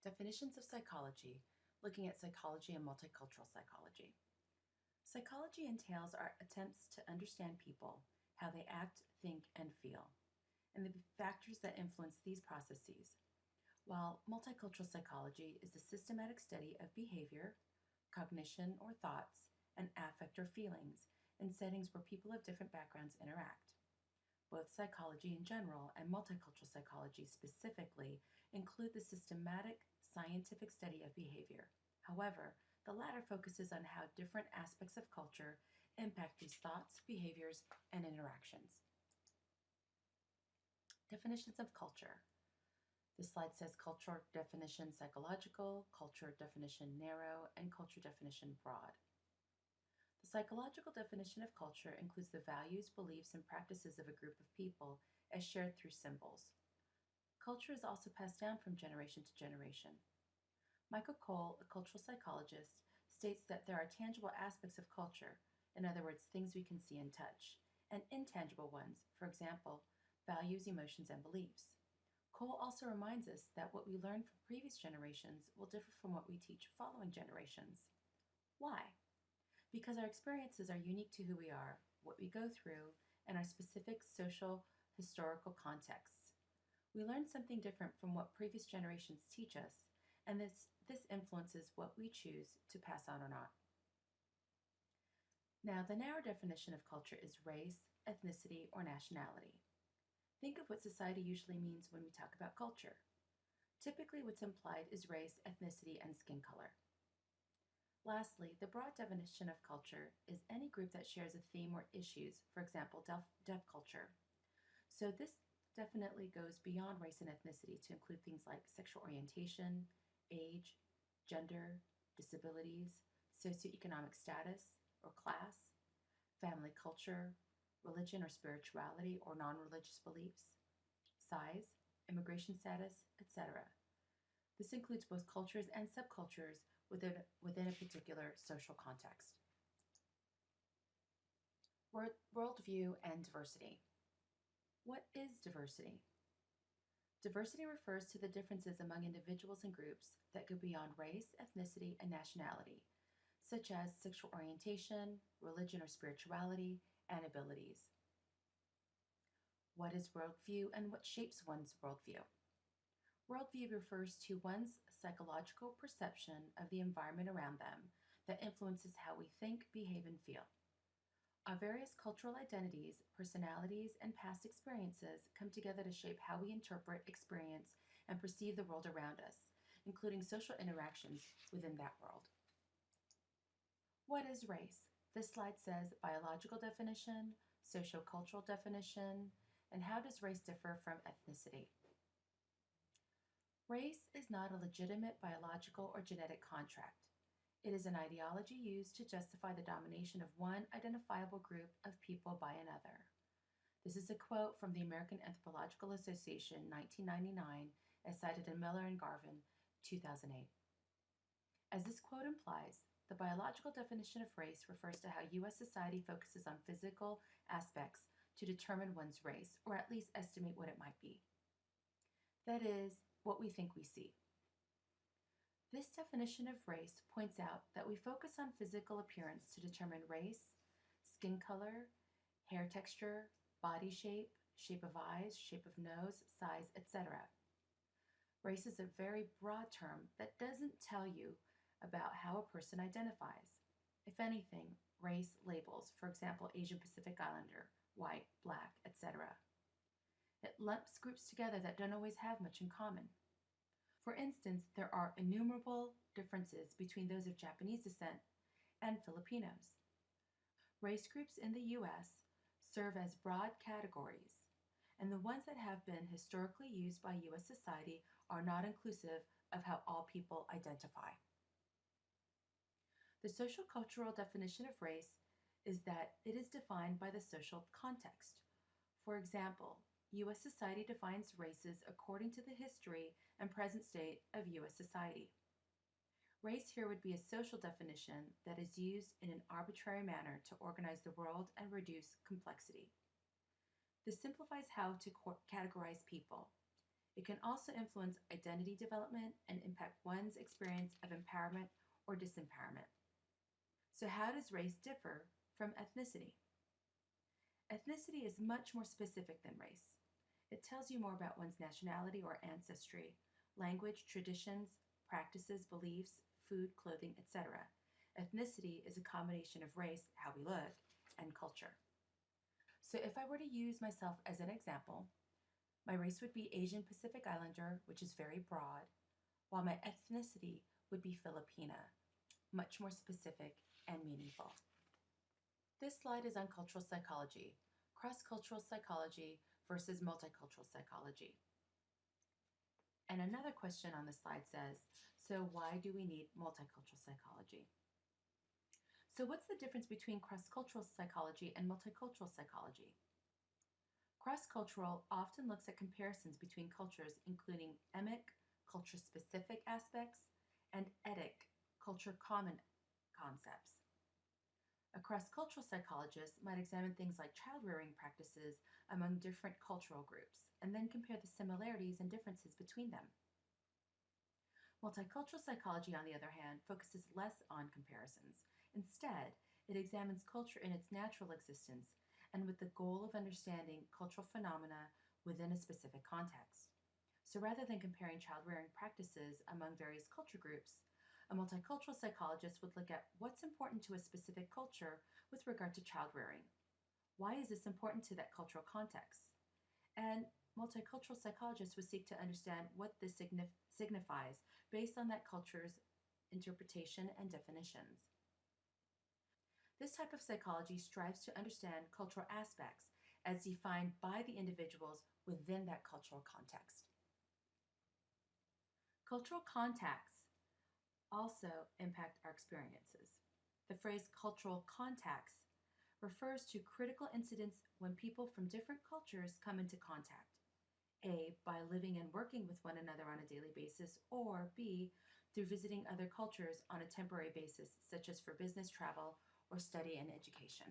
Definitions of psychology, looking at psychology and multicultural psychology. Psychology entails our attempts to understand people, how they act, think, and feel, and the factors that influence these processes, while multicultural psychology is the systematic study of behavior, cognition or thoughts, and affect or feelings in settings where people of different backgrounds interact. Both psychology in general and multicultural psychology specifically include the systematic scientific study of behavior. However, the latter focuses on how different aspects of culture impact these thoughts, behaviors, and interactions. Definitions of culture. This slide says culture definition psychological, culture definition narrow, and culture definition broad. The psychological definition of culture includes the values, beliefs, and practices of a group of people as shared through symbols. Culture is also passed down from generation to generation. Michael Cole, a cultural psychologist, states that there are tangible aspects of culture, in other words, things we can see and touch, and intangible ones, for example, values, emotions, and beliefs. Cole also reminds us that what we learn from previous generations will differ from what we teach following generations. Why? Because our experiences are unique to who we are, what we go through, and our specific social, historical contexts. We learn something different from what previous generations teach us, and this influences what we choose to pass on or not. Now, the narrow definition of culture is race, ethnicity, or nationality. Think of what society usually means when we talk about culture. Typically, what's implied is race, ethnicity, and skin color. Lastly, the broad definition of culture is any group that shares a theme or issues, for example, deaf culture. So this definitely goes beyond race and ethnicity to include things like sexual orientation, age, gender, disabilities, socioeconomic status or class, family culture, religion or spirituality or non-religious beliefs, size, immigration status, etc. This includes both cultures and subcultures within a particular social context. Worldview and diversity. What is diversity? Diversity refers to the differences among individuals and groups that go beyond race, ethnicity, and nationality, such as sexual orientation, religion or spirituality, and abilities. What is worldview and what shapes one's worldview? Worldview refers to one's psychological perception of the environment around them that influences how we think, behave, and feel. Our various cultural identities, personalities, and past experiences come together to shape how we interpret, experience, and perceive the world around us, including social interactions within that world. What is race? This slide says biological definition, sociocultural definition, and how does race differ from ethnicity? Race is not a legitimate biological or genetic contract. It is an ideology used to justify the domination of one identifiable group of people by another. This is a quote from the American Anthropological Association, 1999, as cited in Miller and Garvin, 2008. As this quote implies, the biological definition of race refers to how U.S. society focuses on physical aspects to determine one's race, or at least estimate what it might be. That is, what we think we see. This definition of race points out that we focus on physical appearance to determine race, skin color, hair texture, body shape, shape of eyes, shape of nose, size, etc. Race is a very broad term that doesn't tell you about how a person identifies. If anything, race labels, for example, Asian Pacific Islander, white, black, etc. It lumps groups together that don't always have much in common. For instance, there are innumerable differences between those of Japanese descent and Filipinos. Race groups in the U.S. serve as broad categories, and the ones that have been historically used by U.S. society are not inclusive of how all people identify. The social cultural definition of race is that it is defined by the social context. For example, U.S. society defines races according to the history and present state of U.S. society. Race here would be a social definition that is used in an arbitrary manner to organize the world and reduce complexity. This simplifies how to categorize people. It can also influence identity development and impact one's experience of empowerment or disempowerment. So, how does race differ from ethnicity? Ethnicity is much more specific than race. It tells you more about one's nationality or ancestry, language, traditions, practices, beliefs, food, clothing, etc. Ethnicity is a combination of race, how we look, and culture. So if I were to use myself as an example, my race would be Asian Pacific Islander, which is very broad, while my ethnicity would be Filipina, much more specific and meaningful. This slide is on cultural psychology, cross-cultural psychology versus multicultural psychology. And another question on the slide says, so why do we need multicultural psychology? So what's the difference between cross-cultural psychology and multicultural psychology? Cross-cultural often looks at comparisons between cultures, including emic, culture-specific aspects, and etic, culture-common concepts. A cross-cultural psychologist might examine things like child-rearing practices among different cultural groups, and then compare the similarities and differences between them. Multicultural psychology, on the other hand, focuses less on comparisons. Instead, it examines culture in its natural existence and with the goal of understanding cultural phenomena within a specific context. So rather than comparing child-rearing practices among various culture groups, a multicultural psychologist would look at what's important to a specific culture with regard to child-rearing. Why is this important to that cultural context? And multicultural psychologists would seek to understand what this signifies based on that culture's interpretation and definitions. This type of psychology strives to understand cultural aspects as defined by the individuals within that cultural context. Cultural contexts also impact our experiences. The phrase cultural contacts refers to critical incidents when people from different cultures come into contact. A, by living and working with one another on a daily basis, or B, through visiting other cultures on a temporary basis, such as for business travel or study and education.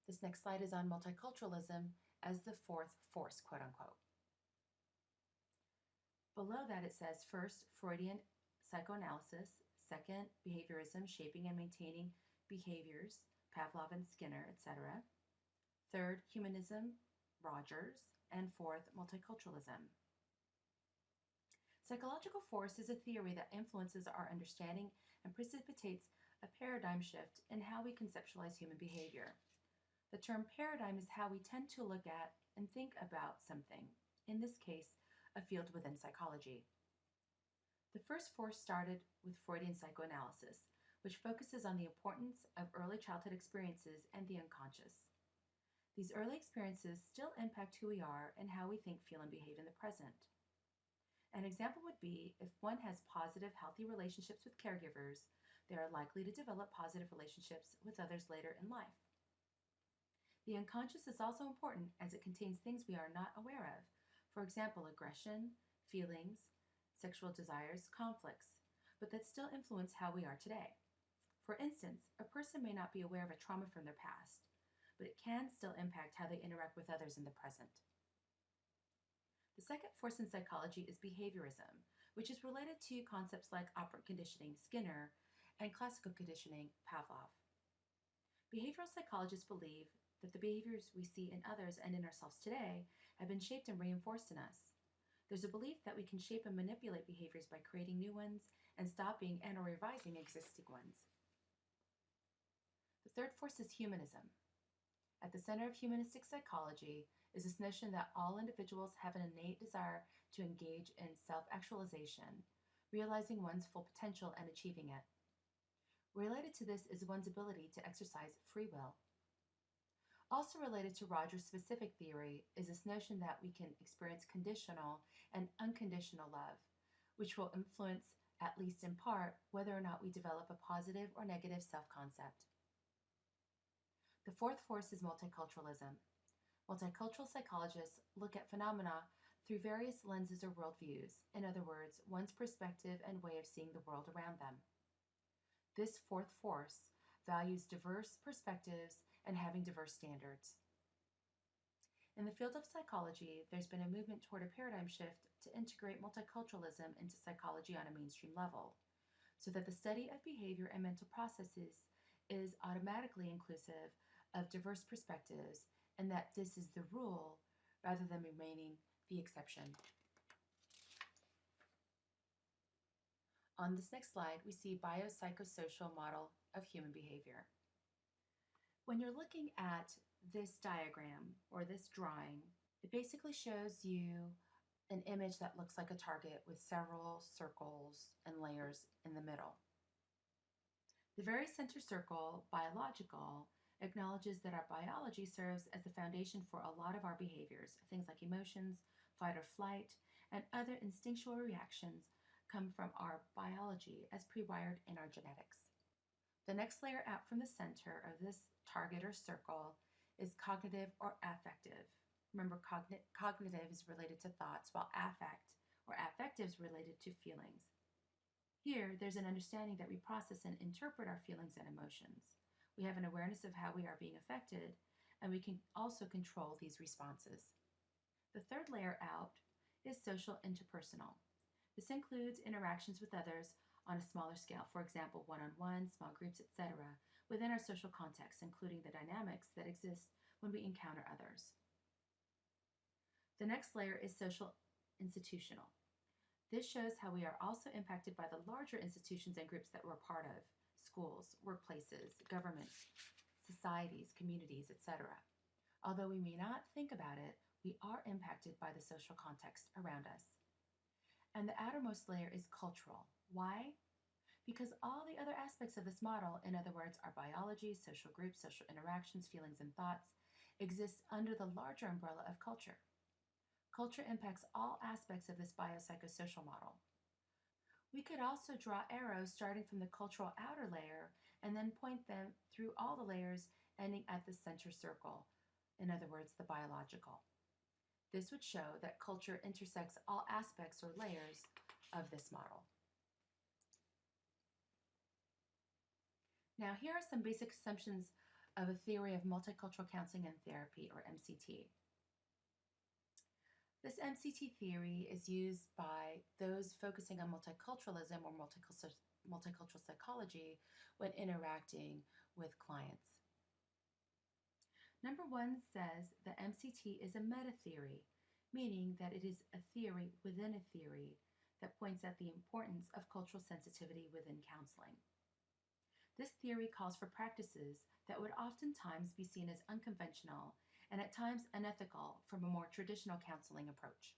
This next slide is on multiculturalism as the fourth force, quote unquote. Below that it says, first, Freudian psychoanalysis, second, behaviorism, shaping and maintaining behaviors, Pavlov and Skinner, etc. Third, humanism, Rogers, and fourth, multiculturalism. Psychological force is a theory that influences our understanding and precipitates a paradigm shift in how we conceptualize human behavior. The term paradigm is how we tend to look at and think about something, in this case, a field within psychology. The first force started with Freudian psychoanalysis, which focuses on the importance of early childhood experiences and the unconscious. These early experiences still impact who we are and how we think, feel, and behave in the present. An example would be if one has positive, healthy relationships with caregivers, they are likely to develop positive relationships with others later in life. The unconscious is also important as it contains things we are not aware of, for example, aggression, feelings, sexual desires, conflicts, but that still influence how we are today. For instance, a person may not be aware of a trauma from their past, but it can still impact how they interact with others in the present. The second force in psychology is behaviorism, which is related to concepts like operant conditioning, Skinner, and classical conditioning, Pavlov. Behavioral psychologists believe that the behaviors we see in others and in ourselves today have been shaped and reinforced in us. There's a belief that we can shape and manipulate behaviors by creating new ones and stopping and or revising existing ones. The third force is humanism. At the center of humanistic psychology is this notion that all individuals have an innate desire to engage in self-actualization, realizing one's full potential and achieving it. Related to this is one's ability to exercise free will. Also related to Rogers' specific theory is this notion that we can experience conditional and unconditional love, which will influence, at least in part, whether or not we develop a positive or negative self-concept. The fourth force is multiculturalism. Multicultural psychologists look at phenomena through various lenses or worldviews, in other words, one's perspective and way of seeing the world around them. This fourth force values diverse perspectives and having diverse standards. In the field of psychology, there's been a movement toward a paradigm shift to integrate multiculturalism into psychology on a mainstream level, so that the study of behavior and mental processes is automatically inclusive of diverse perspectives and that this is the rule rather than remaining the exception. On this next slide, we see biopsychosocial model of human behavior. When you're looking at this diagram or this drawing, it basically shows you an image that looks like a target with several circles and layers in the middle. The very center circle, biological, acknowledges that our biology serves as the foundation for a lot of our behaviors. Things like emotions, fight or flight, and other instinctual reactions come from our biology as pre-wired in our genetics. The next layer out from the center of this target or circle is cognitive or affective. Remember, cognitive is related to thoughts, while affect or affective is related to feelings. Here, there's an understanding that we process and interpret our feelings and emotions. We have an awareness of how we are being affected, and we can also control these responses. The third layer out is social interpersonal. This includes interactions with others on a smaller scale, for example, one-on-one, small groups, etc., within our social context, including the dynamics that exist when we encounter others. The next layer is social institutional. This shows how we are also impacted by the larger institutions and groups that we're a part of: schools, workplaces, governments, societies, communities, etc. Although we may not think about it, we are impacted by the social context around us. And the outermost layer is cultural. Why? Because all the other aspects of this model, in other words, our biology, social groups, social interactions, feelings, and thoughts, exist under the larger umbrella of culture. Culture impacts all aspects of this biopsychosocial model. We could also draw arrows starting from the cultural outer layer and then point them through all the layers ending at the center circle, in other words, the biological. This would show that culture intersects all aspects or layers of this model. Now, here are some basic assumptions of a theory of multicultural counseling and therapy, or MCT. This MCT theory is used by those focusing on multiculturalism or multicultural psychology when interacting with clients. Number one says that MCT is a meta-theory, meaning that it is a theory within a theory that points at the importance of cultural sensitivity within counseling. This theory calls for practices that would oftentimes be seen as unconventional and at times unethical from a more traditional counseling approach.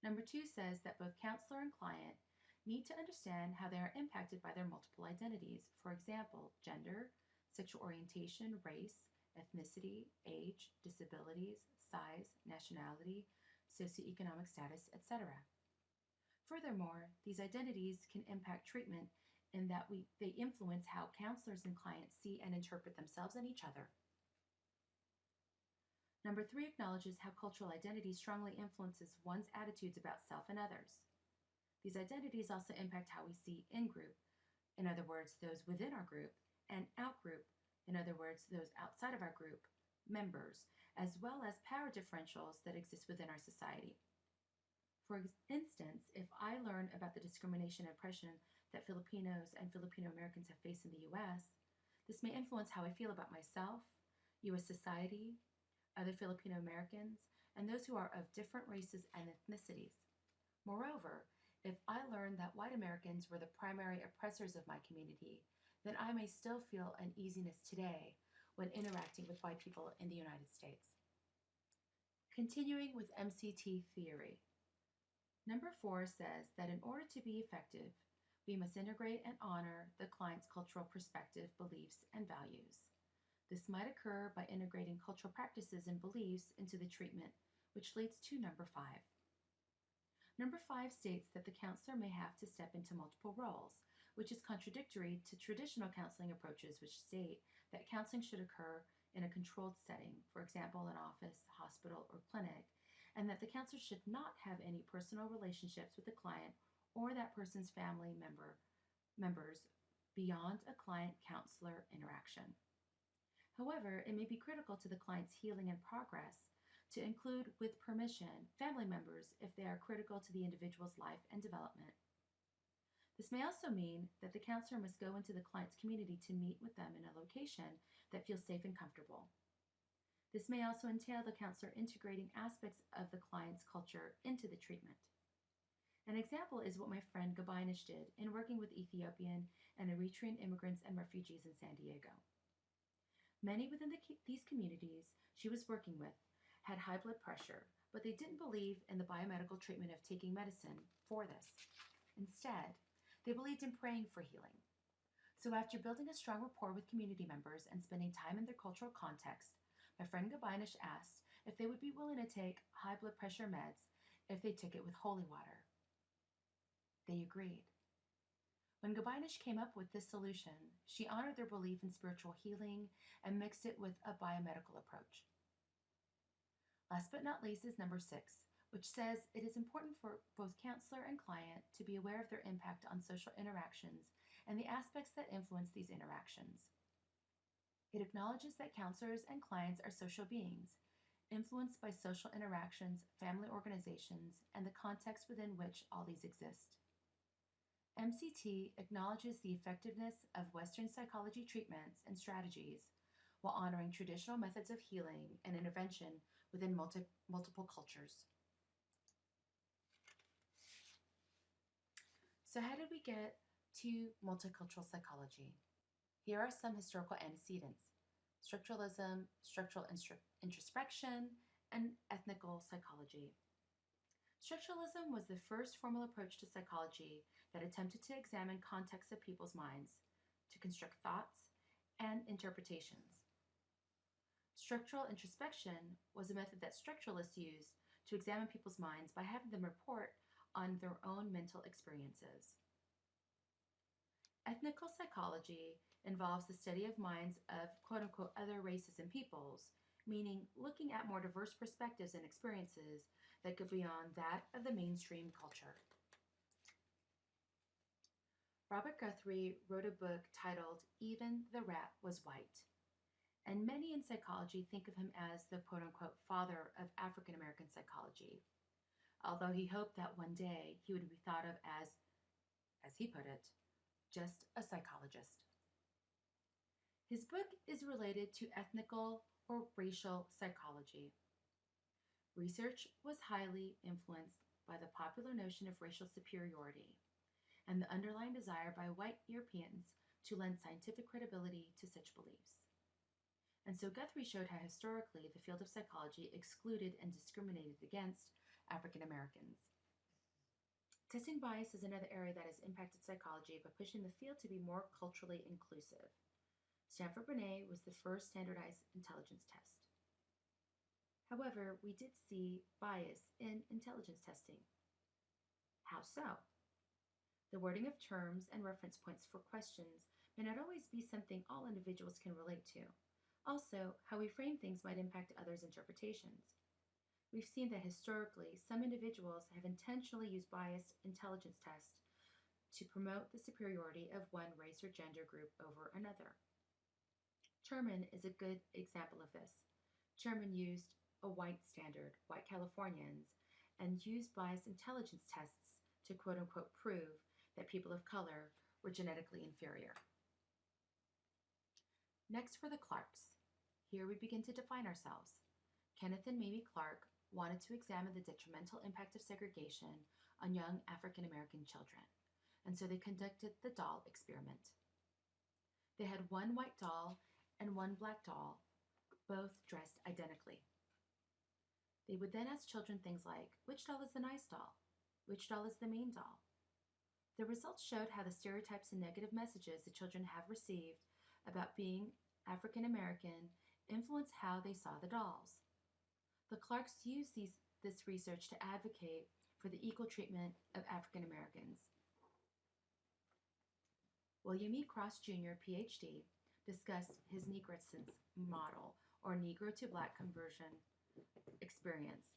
Number two says that both counselor and client need to understand how they are impacted by their multiple identities, for example, gender, sexual orientation, race, ethnicity, age, disabilities, size, nationality, socioeconomic status, etc. Furthermore, these identities can impact treatment in that they influence how counselors and clients see and interpret themselves and each other. Number three acknowledges how cultural identity strongly influences one's attitudes about self and others. These identities also impact how we see in-group, in other words, those within our group, and out-group, in other words, those outside of our group, members, as well as power differentials that exist within our society. For instance, if I learn about the discrimination and oppression that Filipinos and Filipino Americans have faced in the U.S., this may influence how I feel about myself, U.S. society, other Filipino Americans, and those who are of different races and ethnicities. Moreover, if I learn that white Americans were the primary oppressors of my community, then I may still feel uneasiness today when interacting with white people in the United States. Continuing with MCT theory. Number 4 says that in order to be effective, we must integrate and honor the client's cultural perspective, beliefs, and values. This might occur by integrating cultural practices and beliefs into the treatment, which leads to number 5. Number 5 states that the counselor may have to step into multiple roles, which is contradictory to traditional counseling approaches, which state that counseling should occur in a controlled setting, for example, an office, hospital, or clinic, and that the counselor should not have any personal relationships with the client or that person's family members beyond a client-counselor interaction. However, it may be critical to the client's healing and progress to include, with permission, family members if they are critical to the individual's life and development. This may also mean that the counselor must go into the client's community to meet with them in a location that feels safe and comfortable. This may also entail the counselor integrating aspects of the client's culture into the treatment. An example is what my friend Gabinish did in working with Ethiopian and Eritrean immigrants and refugees in San Diego. Many within these communities she was working with had high blood pressure, but they didn't believe in the biomedical treatment of taking medicine for this. Instead, they believed in praying for healing. So after building a strong rapport with community members and spending time in their cultural context, my friend Gabinish asked if they would be willing to take high blood pressure meds if they took it with holy water. They agreed. When Gabinish came up with this solution, she honored their belief in spiritual healing and mixed it with a biomedical approach. Last but not least is number 6, which says it is important for both counselor and client to be aware of their impact on social interactions and the aspects that influence these interactions. It acknowledges that counselors and clients are social beings, influenced by social interactions, family organizations, and the context within which all these exist. MCT acknowledges the effectiveness of Western psychology treatments and strategies while honoring traditional methods of healing and intervention within multiple cultures. So how did we get to multicultural psychology? Here are some historical antecedents: structuralism, structural introspection, and ethnical psychology. Structuralism was the first formal approach to psychology that attempted to examine contexts of people's minds, to construct thoughts and interpretations. Structural introspection was a method that structuralists used to examine people's minds by having them report on their own mental experiences. Ethnical psychology involves the study of minds of quote-unquote other races and peoples, meaning looking at more diverse perspectives and experiences that go beyond that of the mainstream culture. Robert Guthrie wrote a book titled Even the Rat Was White, and many in psychology think of him as the quote-unquote father of African American psychology, although he hoped that one day he would be thought of as he put it, just a psychologist. His book is related to ethnical or racial psychology. Research was highly influenced by the popular notion of racial superiority and the underlying desire by white Europeans to lend scientific credibility to such beliefs. And so Guthrie showed how historically the field of psychology excluded and discriminated against African Americans. Testing bias is another area that has impacted psychology by pushing the field to be more culturally inclusive. Stanford-Binet was the first standardized intelligence test. However, we did see bias in intelligence testing. How so? The wording of terms and reference points for questions may not always be something all individuals can relate to. Also, how we frame things might impact others' interpretations. We've seen that historically, some individuals have intentionally used biased intelligence tests to promote the superiority of one race or gender group over another. Terman is a good example of this. Terman used a white standard, white Californians, and used biased intelligence tests to quote-unquote prove that people of color were genetically inferior. Next for the Clarks. Here we begin to define ourselves. Kenneth and Mamie Clark wanted to examine the detrimental impact of segregation on young African American children, and so they conducted the doll experiment. They had one white doll and one black doll, both dressed identically. They would then ask children things like, which doll is the nice doll? Which doll is the mean doll? The results showed how the stereotypes and negative messages the children have received about being African American influence how they saw the dolls. The Clarks used this research to advocate for the equal treatment of African Americans. William E. Cross Jr., PhD, discussed his Negrescence model, or Negro to Black conversion experience,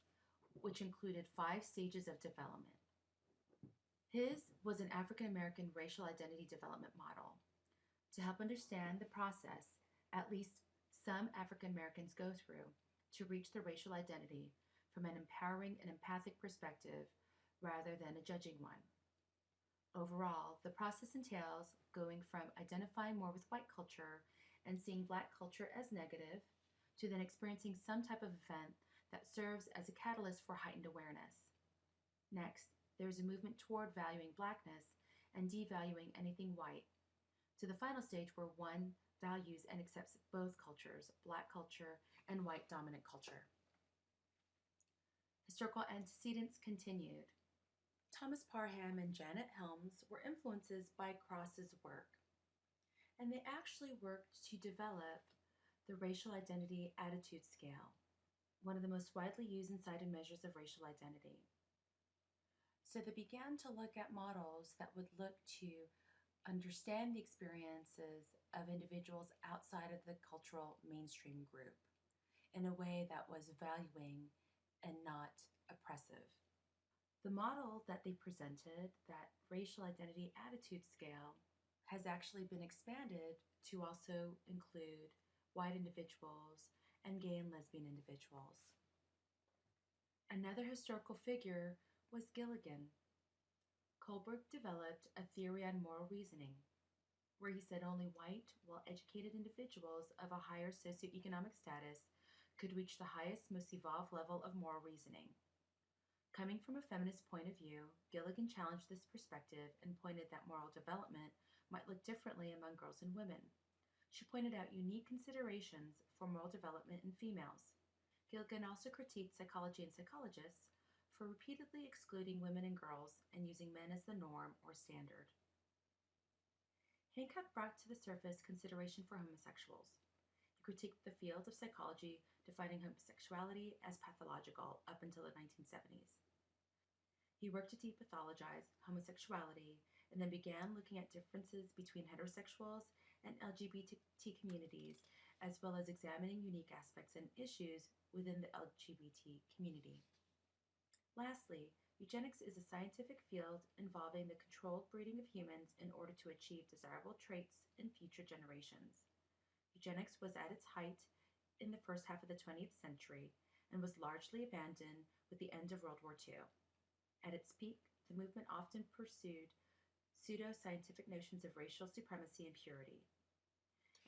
which included 5 stages of development. His was an African American racial identity development model. To help understand the process, at least some African Americans go through to reach their racial identity from an empowering and empathic perspective rather than a judging one. Overall, the process entails going from identifying more with white culture and seeing Black culture as negative to then experiencing some type of event that serves as a catalyst for heightened awareness. Next, there is a movement toward valuing Blackness and devaluing anything white, to the final stage where one values and accepts both cultures, Black culture and white dominant culture. Historical antecedents continued. Thomas Parham and Janet Helms were influences by Cross's work, and they actually worked to develop the Racial Identity Attitude Scale, one of the most widely used and cited measures of racial identity. So they began to look at models that would look to understand the experiences of individuals outside of the cultural mainstream group in a way that was valuing and not oppressive. The model that they presented, that Racial Identity Attitude Scale, has actually been expanded to also include white individuals and gay and lesbian individuals. Another historical figure was Gilligan. Kohlberg developed a theory on moral reasoning, where he said only white, well-educated individuals of a higher socioeconomic status could reach the highest, most evolved level of moral reasoning. Coming from a feminist point of view, Gilligan challenged this perspective and pointed that moral development might look differently among girls and women. She pointed out unique considerations for moral development in females. Gilligan also critiqued psychology and psychologists for repeatedly excluding women and girls and using men as the norm or standard. Hancock brought to the surface consideration for homosexuals. He critiqued the field of psychology, defining homosexuality as pathological up until the 1970s. He worked to depathologize homosexuality and then began looking at differences between heterosexuals and LGBT communities, as well as examining unique aspects and issues within the LGBT community. Lastly, eugenics is a scientific field involving the controlled breeding of humans in order to achieve desirable traits in future generations. Eugenics was at its height in the first half of the 20th century and was largely abandoned with the end of World War II. At its peak, the movement often pursued pseudo-scientific notions of racial supremacy and purity.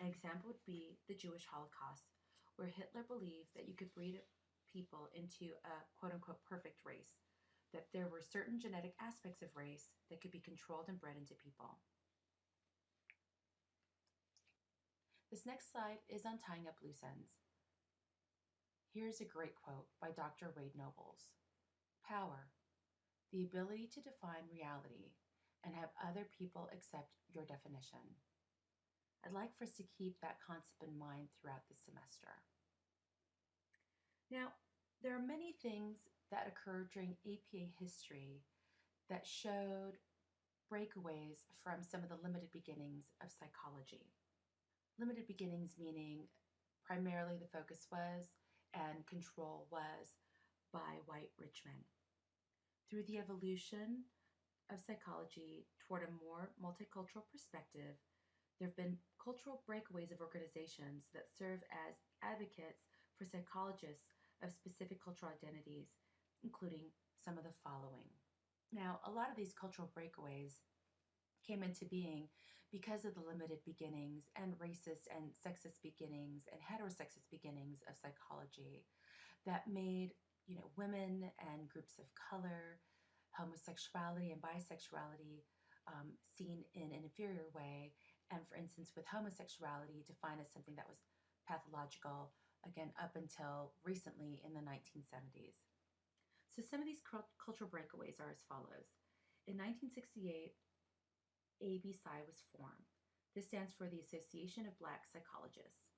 An example would be the Jewish Holocaust, where Hitler believed that you could breed people into a quote-unquote perfect race, that there were certain genetic aspects of race that could be controlled and bred into people. This next slide is on tying up loose ends. Here's a great quote by Dr. Wade Nobles. Power, the ability to define reality and have other people accept your definition. I'd like for us to keep that concept in mind throughout the semester. Now, there are many things that occurred during APA history that showed breakaways from some of the limited beginnings of psychology. Limited beginnings meaning primarily the focus was and control was by white rich men. Through the evolution of psychology toward a more multicultural perspective, there have been cultural breakaways of organizations that serve as advocates for psychologists of specific cultural identities, including some of the following. Now, a lot of these cultural breakaways came into being because of the limited beginnings and racist and sexist beginnings and heterosexist beginnings of psychology that made women and groups of color, homosexuality and bisexuality seen in an inferior way, and for instance with homosexuality defined as something that was pathological, again up until recently in the 1970s. So some of these cultural breakaways are as follows. In 1968, ABPSI was formed. This stands for the Association of Black Psychologists.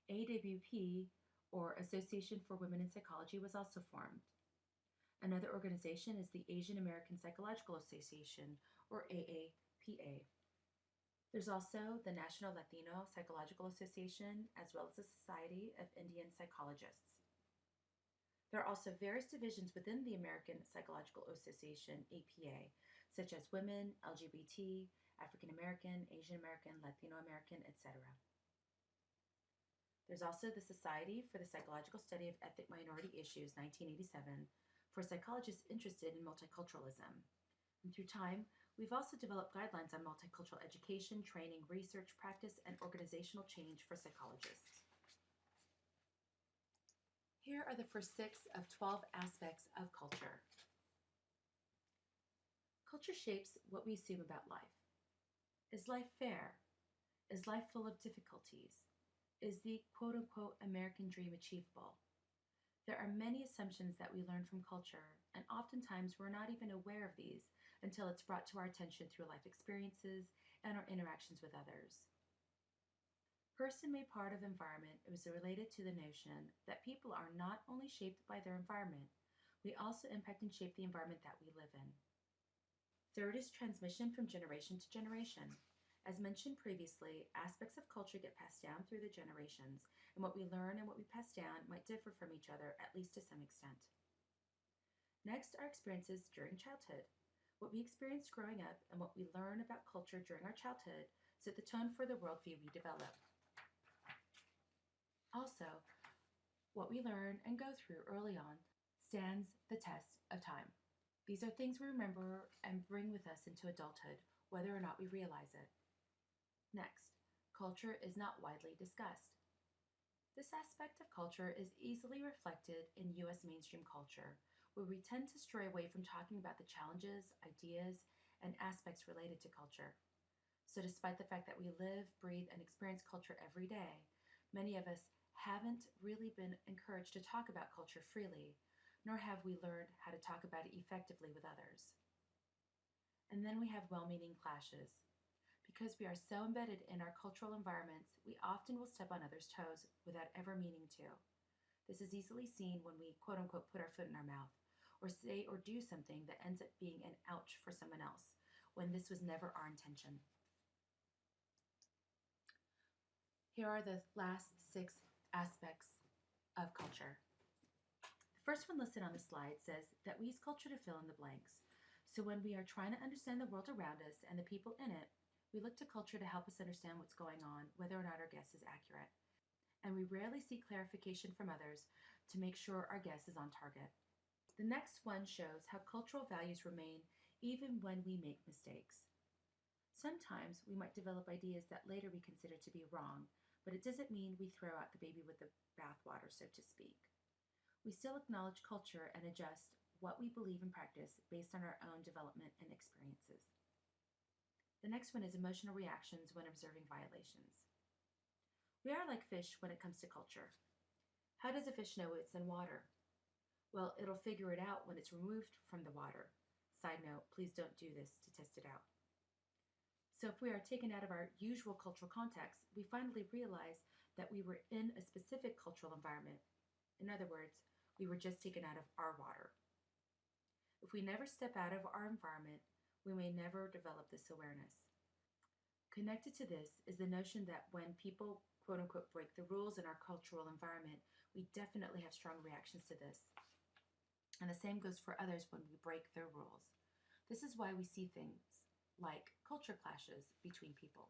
AWP, or Association for Women in Psychology, was also formed. Another organization is the Asian American Psychological Association, or AAPA. There's also the National Latino Psychological Association, as well as the Society of Indian Psychologists. There are also various divisions within the American Psychological Association, APA, such as women, LGBT, African American, Asian American, Latino American, etc. There's also the Society for the Psychological Study of Ethnic Minority Issues, 1987, for psychologists interested in multiculturalism. And through time, we've also developed guidelines on multicultural education, training, research, practice, and organizational change for psychologists. Here are the first 6 of 12 aspects of culture. Culture shapes what we assume about life. Is life fair? Is life full of difficulties? Is the quote-unquote American dream achievable? There are many assumptions that we learn from culture, and oftentimes we're not even aware of these until it's brought to our attention through life experiences and our interactions with others. Person made part of environment is related to the notion that people are not only shaped by their environment, we also impact and shape the environment that we live in. Third is transmission from generation to generation. As mentioned previously, aspects of culture get passed down through the generations, and what we learn and what we pass down might differ from each other, at least to some extent. Next are experiences during childhood. What we experience growing up and what we learn about culture during our childhood set the tone for the worldview we develop. Also, what we learn and go through early on stands the test of time. These are things we remember and bring with us into adulthood, whether or not we realize it. Next, culture is not widely discussed. This aspect of culture is easily reflected in U.S. mainstream culture, where we tend to stray away from talking about the challenges, ideas, and aspects related to culture. So despite the fact that we live, breathe, and experience culture every day, many of us haven't really been encouraged to talk about culture freely, nor have we learned how to talk about it effectively with others. And then we have well-meaning clashes. Because we are so embedded in our cultural environments, we often will step on others' toes without ever meaning to. This is easily seen when we quote-unquote put our foot in our mouth, or say or do something that ends up being an ouch for someone else, when this was never our intention. Here are the last 6 aspects of culture. The first one listed on the slide says that we use culture to fill in the blanks. So when we are trying to understand the world around us and the people in it, we look to culture to help us understand what's going on, whether or not our guess is accurate. And we rarely seek clarification from others to make sure our guess is on target. The next one shows how cultural values remain even when we make mistakes. Sometimes we might develop ideas that later we consider to be wrong, but it doesn't mean we throw out the baby with the bathwater, so to speak. We still acknowledge culture and adjust what we believe in practice based on our own development and experiences. The next one is emotional reactions when observing violations. We are like fish when it comes to culture. How does a fish know it's in water? Well, it'll figure it out when it's removed from the water. Side note, please don't do this to test it out. So if we are taken out of our usual cultural context, we finally realize that we were in a specific cultural environment. In other words, we were just taken out of our water. If we never step out of our environment, we may never develop this awareness. Connected to this is the notion that when people quote-unquote break the rules in our cultural environment, we definitely have strong reactions to this. And the same goes for others when we break their rules. This is why we see things like culture clashes between people.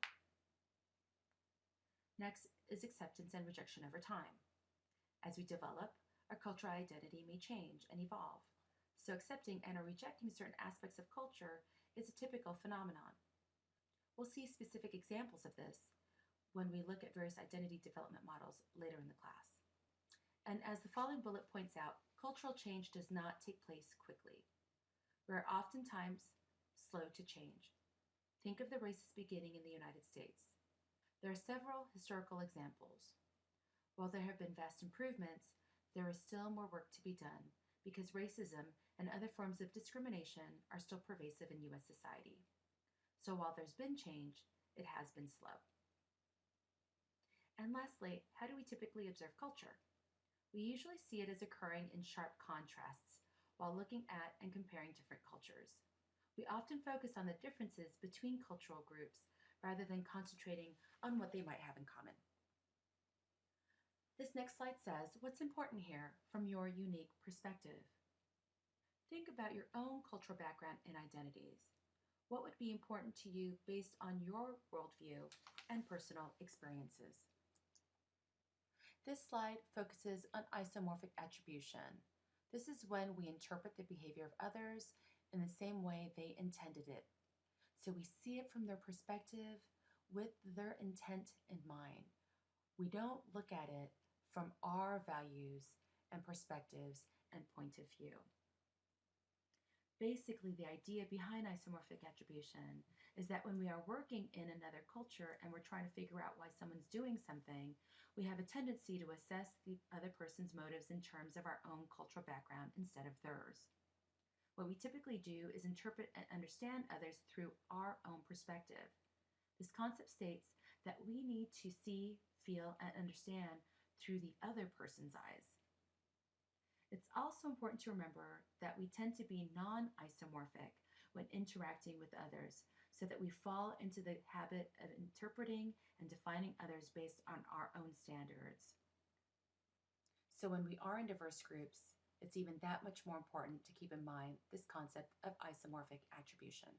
Next is acceptance and rejection over time. As we develop, our cultural identity may change and evolve. So accepting and or rejecting certain aspects of culture is a typical phenomenon. We'll see specific examples of this when we look at various identity development models later in the class. And as the following bullet points out, cultural change does not take place quickly. We are oftentimes slow to change. Think of the racist beginning in the United States. There are several historical examples. While there have been vast improvements, there is still more work to be done because racism and other forms of discrimination are still pervasive in U.S. society. So while there's been change, it has been slow. And lastly, how do we typically observe culture? We usually see it as occurring in sharp contrasts while looking at and comparing different cultures. We often focus on the differences between cultural groups rather than concentrating on what they might have in common. This next slide says, what's important here from your unique perspective? Think about your own cultural background and identities. What would be important to you based on your worldview and personal experiences? This slide focuses on isomorphic attribution. This is when we interpret the behavior of others in the same way they intended it. So we see it from their perspective with their intent in mind. We don't look at it from our values and perspectives and point of view. Basically, the idea behind isomorphic attribution is that when we are working in another culture and we're trying to figure out why someone's doing something, we have a tendency to assess the other person's motives in terms of our own cultural background instead of theirs. What we typically do is interpret and understand others through our own perspective. This concept states that we need to see, feel, and understand through the other person's eyes. It's also important to remember that we tend to be non-isomorphic when interacting with others, so that we fall into the habit of interpreting and defining others based on our own standards. So when we are in diverse groups, it's even that much more important to keep in mind this concept of isomorphic attribution.